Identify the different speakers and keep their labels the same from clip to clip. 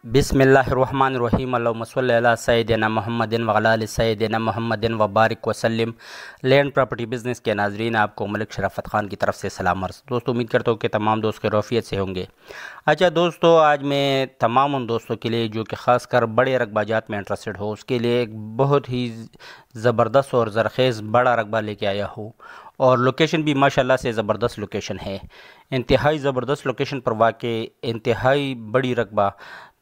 Speaker 1: बिस्मिल्लाहिर्रहमानिर्रहीम अल्लाहुम्मा सल्लि अला सय्यिदिना मुहम्मदिन व अला आलि सय्यिदिना मुहम्मदिन व बारिक वसल्लिम। लैंड प्रॉपर्टी बिज़नेस के नाज़रीन, आपको मलिक शराफत ख़ान की तरफ से सलाम अर्ज़। दोस्तों, उम्मीद करता हूँ कि तमाम दोस्त खैरियत से होंगे। अच्छा दोस्तों, आज मैं तमाम उन दोस्तों के लिए जो कि ख़ासकर बड़े रकबा जात में इंटरेस्टेड हो, उसके लिए एक बहुत ही ज़बरदस्त और ज़रख़ेज़ बड़ा रकबा लेके आया हूँ। और लोकेशन भी माशाल्लाह से ज़बरदस्त लोकेशन है, इंतहाई ज़बरदस्त लोकेशन पर वाक़ई इंतहाई बड़ी रकबा।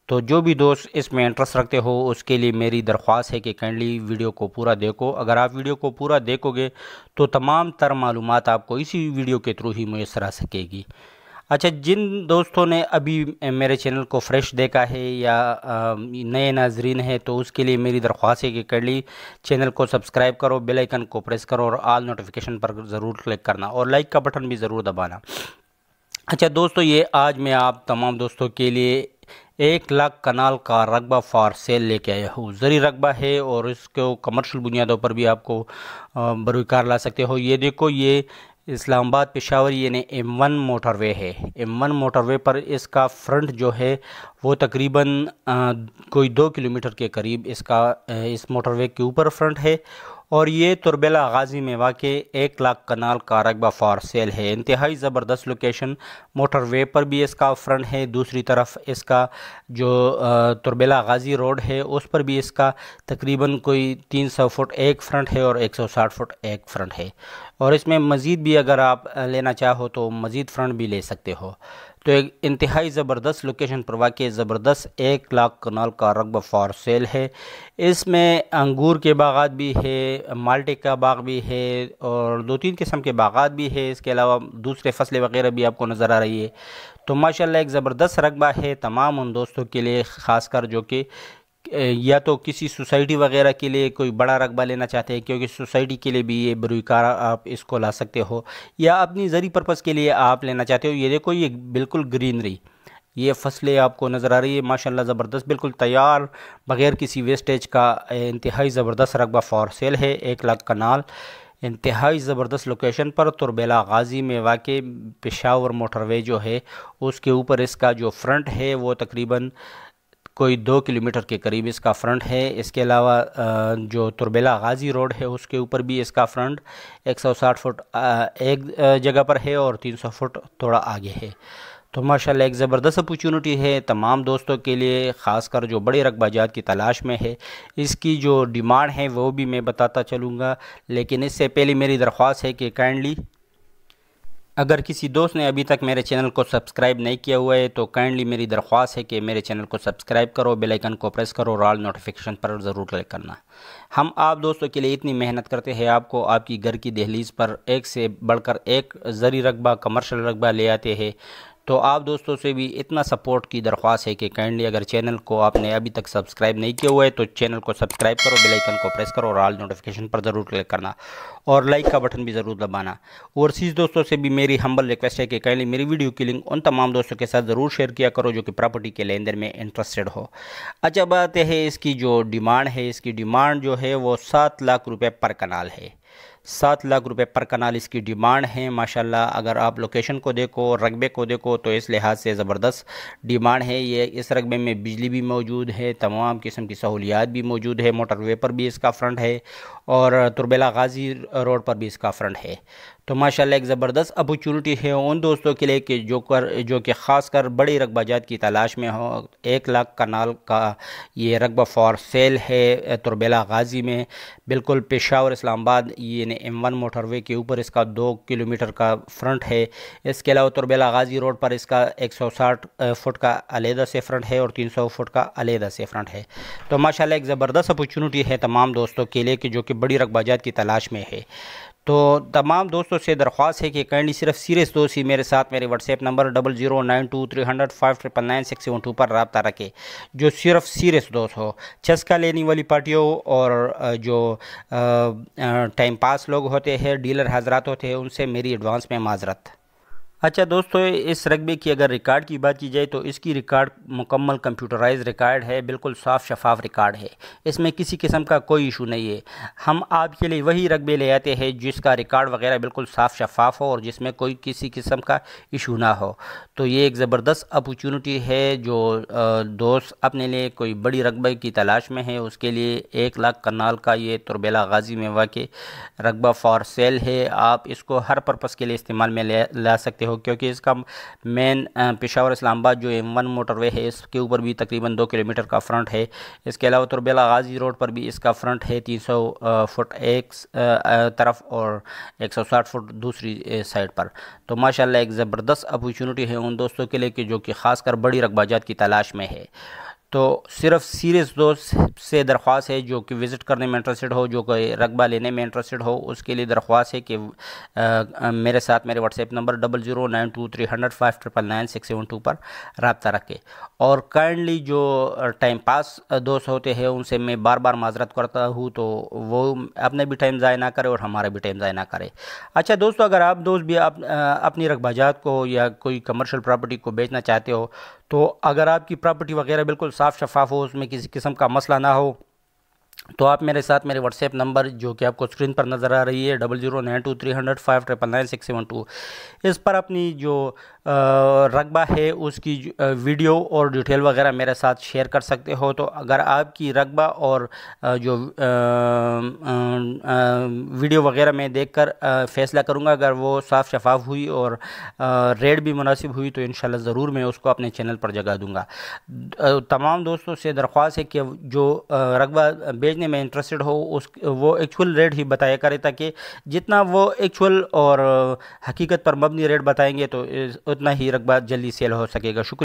Speaker 1: तो जो भी दोस्त इसमें इंटरेस्ट रखते हो, उसके लिए मेरी दरख्वास्त है कि काइंडली वीडियो को पूरा देखो। अगर आप वीडियो को पूरा देखोगे तो तमाम तर मालूमात आपको इसी वीडियो के थ्रू ही मुयस्सर आ सकेगी। अच्छा, जिन दोस्तों ने अभी मेरे चैनल को फ्रेश देखा है या नए नाजरीन हैं, तो उसके लिए मेरी दरख्वास्त है कि काइंडली चैनल को सब्सक्राइब करो, बेल आइकन को प्रेस करो और ऑल नोटिफिकेशन पर ज़रूर क्लिक करना और लाइक का बटन भी ज़रूर दबाना। अच्छा दोस्तों, ये आज मैं आप तमाम दोस्तों के लिए 1 लाख कनाल का रकबा फॉर सेल लेके आया हूँ। ज़री रकबा है और इसको कमर्शियल बुनियादों पर भी आपको बरूकार ला सकते हो। ये देखो, ये इस्लामाबाद पेशावर यानी M1 मोटरवे है। M1 मोटरवे पर इसका फ्रंट जो है वो तकरीबन कोई 2 किलोमीटर के करीब इसका इस मोटरवे के ऊपर फ्रंट है। और ये तुरबेला गाजी में वाक़ 1 लाख कनाल का रकबा फॉर सेल है। इंतहाई ज़बरदस्त लोकेशन, मोटरवे पर भी इसका फ्रंट है, दूसरी तरफ इसका जो तुरबेला गाजी रोड है उस पर भी इसका तकरीबन कोई 300 फुट एक फ्रंट है और 160 फुट एक फ्रंट है। और इसमें मज़ीद भी अगर आप लेना चाहो तो मज़ीद फ्रंट भी ले सकते हो। तो एक इंतहाई ज़बरदस्त लोकेशन पर वाक़ ज़बरदस्त 1 लाख कनाल का रकबा फॉर सेल है। इसमें अंगूर के बागात भी है, माल्टे का बाग भी है और 2-3 किस्म के बागात भी है। इसके अलावा दूसरे फसलें वगैरह भी आपको नज़र आ रही है। तो माशाल्लाह एक ज़बरदस्त रकबा है तमाम उन दोस्तों के लिए, ख़ासकर जो कि या तो किसी सोसाइटी वगैरह के लिए कोई बड़ा रकबा लेना चाहते हैं, क्योंकि सोसाइटी के लिए भी ये बरूकार आप इसको ला सकते हो, या अपनी ज़री पर्पज़ के लिए आप लेना चाहते हो। ये देखो, ये बिल्कुल ग्रीनरी, ये फसलें आपको नज़र आ रही है माशाल्लाह ज़बरदस्त, बिल्कुल तैयार, बग़ैर किसी वेस्टेज का इंतहाई ज़बरदस्त रकबा फॉर सेल है। 1 लाख कनाल, इंतहाई ज़बरदस्त लोकेशन पर तुरबेला गाजी में वाक़ पेशावर मोटरवे जो है उसके ऊपर इसका जो फ्रंट है वो तकरीबन कोई 2 किलोमीटर के करीब इसका फ्रंट है। इसके अलावा जो तुरबेला गाजी रोड है उसके ऊपर भी इसका फ्रंट 160 फुट एक जगह पर है और 300 फुट थोड़ा आगे है। तो माशाल्लाह एक ज़बरदस्त अपॉर्चुनिटी है तमाम दोस्तों के लिए, ख़ासकर जो बड़े रकबा जात की तलाश में है। इसकी जो डिमांड है वो भी मैं बताता चलूँगा, लेकिन इससे पहले मेरी दरख्वास्त है कि काइंडली अगर किसी दोस्त ने अभी तक मेरे चैनल को सब्सक्राइब नहीं किया हुआ है तो काइंडली मेरी दरख्वास्त है कि मेरे चैनल को सब्सक्राइब करो, बेल आइकन को प्रेस करो और ऑल नोटिफिकेशन पर ज़रूर क्लिक करना। हम आप दोस्तों के लिए इतनी मेहनत करते हैं, आपको आपकी घर की दहलीज़ पर एक से बढ़कर एक ज़री रकबा, कमर्शियल रकबा ले आते हैं। तो आप दोस्तों से भी इतना सपोर्ट की दरख्वास्त है कि काइंडली अगर चैनल को आपने अभी तक सब्सक्राइब नहीं किया हुआ है तो चैनल को सब्सक्राइब करो, बेल आइकन को प्रेस करो और ऑल नोटिफिकेशन पर ज़रूर क्लिक करना और लाइक का बटन भी ज़रूर दबाना। ओवरसीज़ दोस्तों से भी मेरी हम्बल रिक्वेस्ट है कि काइंडली मेरी वीडियो की लिंक उन तमाम दोस्तों के साथ ज़रूर शेयर किया करो जो कि प्रॉपर्टी के लेन देन में इंटरेस्टेड हो। अच्छा बात है, इसकी जो डिमांड है, इसकी डिमांड जो है वो 7 लाख रुपये पर कनाल है। 7 लाख रुपए पर कनाल इसकी डिमांड है। माशाल्लाह अगर आप लोकेशन को देखो, रकबे को देखो तो इस लिहाज से ज़बरदस्त डिमांड है। ये इस रकबे में बिजली भी मौजूद है, तमाम किस्म की सहूलियात भी मौजूद है, मोटरवे पर भी इसका फ्रंट है और तुरबेला गाजी रोड पर भी इसका फ्रंट है। तो माशाल्लाह एक ज़बरदस्त अपॉर्चुनिटी है उन दोस्तों के लिए कि जो कि ख़ासकर बड़ी रकबा जात की तलाश में हो। 1 लाख कनाल का ये रकबा फॉर सेल है तुरबेला गाजी में, बिल्कुल पेशावर इस्लामाबाद यानी M1 मोटरवे के ऊपर इसका 2 किलोमीटर का फ्रंट है। इसके अलावा तुरबेला गाजी रोड पर इसका 160 फुट का अलहदा से फ्रंट है और 300 फुट का अलहदा से फ्रंट है। तो माशाल्लाह एक ज़बरदस्त अपॉर्चुनिटी है तमाम दोस्तों के लिए कि जो कि बड़ी रकबा जात की तलाश में है। तो तमाम दोस्तों से दरख्वास्त है कि काइंडली सिर्फ सीरियस दोस्त ही मेरे साथ मेरे व्हाट्सएप नंबर 009230059967 पर रब्ता रखे, जो सिर्फ सीरियस दोस्त हो, चस्का लेने वाली पार्टी हो और जो टाइम पास लोग होते हैं, डीलर हजरात होते हैं, उनसे मेरी एडवांस में माजरत। اچھا دوستو، اس رقبے کی اگر ریکارڈ کی بات کی جائے تو اس کی ریکارڈ مکمل کمپیوٹرائز ریکارڈ ہے، بالکل صاف شفاف ریکارڈ ہے، اس میں کسی قسم کا کوئی ایشو نہیں ہے۔ ہم آپ کے لیے وہی رقبے لے آتے ہیں جس کا ریکارڈ وغیرہ بالکل صاف شفاف ہو اور جس میں کوئی کسی قسم کا ایشو نہ ہو۔ تو یہ ایک زبردست اپورچونٹی ہے، جو دوست اپنے لیے کوئی بڑی رقبے کی تلاش میں ہے اس کے لیے 1,00,000 کنال کا یہ تربیلا غازی میں واقع رقبہ فار سیل ہے۔ آپ اس کو ہر پرپس کے لیے استعمال میں لا سکتے ہو، کیونکہ اس کا مین پشاور اسلام آباد جو M1 موٹر وے ہے اس کے اوپر بھی تقریباً 2 کلومیٹر کا فرنٹ ہے۔ اس کے علاوہ تربیلا غازی روڈ پر بھی اس کا فرنٹ ہے 300 فٹ ایک طرف اور 160 فٹ دوسری سائڈ پر۔ تو ماشاءاللہ ایک زبردست اپورچونٹی ہے ان دوستوں کے لیے کہ جو کہ خاص کر بڑی رقبہ جات کی تلاش میں ہے۔ تو صرف سیریس دوست سے درخواست ہے جو کہ وزٹ کرنے میں انٹرسٹڈ ہو، جو کہ رقبہ لینے میں انٹرسٹڈ ہو، اس کے لیے درخواست ہے کہ میرے ساتھ میرے واٹس ایپ نمبر 00923005999672 پر رابطہ رکھے۔ اور کائنڈلی جو ٹائم پاس دوست ہوتے ہیں ان سے میں بار بار معذرت کرتا ہوں، تو وہ اپنے بھی ٹائم ضائع نہ کرے اور ہمارے بھی ٹائم ضائع نہ کرے۔ اچھا دوستو، اگر آپ دوست بھی اپنی رقبہ جات کو یا کوئی کمرشل پراپرٹی کو بیچنا چاہتے ہو، تو اگر آپ کی پراپرٹی وغیرہ بالکل صاف شفاف ہو، اس میں کسی قسم کا مسئلہ نہ ہو، تو آپ میرے ساتھ میرے واٹس ایپ نمبر جو کہ آپ کو اسکرین پر نظر آ رہی ہے 00923005999672، اس پر اپنی جو رقبہ ہے اس کی ویڈیو اور ڈیٹیل وغیرہ میرے ساتھ شیئر کر سکتے ہو۔ تو اگر آپ کی رقبہ اور جو ویڈیو وغیرہ میں دیکھ کر فیصلہ کروں گا، اگر وہ صاف شفاف ہوئی اور ریٹ بھی مناسب ہوئی تو انشاءاللہ ضرور میں اس کو اپنے چینل پر جگہ دوں گا۔ تمام دوستوں سے درخواست ہے کہ جو رقبہ بیچنے میں انٹرسٹڈ ہو وہ ایکچول ریٹ ہی بتایا کرے، تاکہ جتنا وہ ایکچول اور حقیقت پر مبنی ریٹ بتائیں گے تو اتنا ہی رقبہ جلدی سیل ہو سکے گا۔ شکریہ۔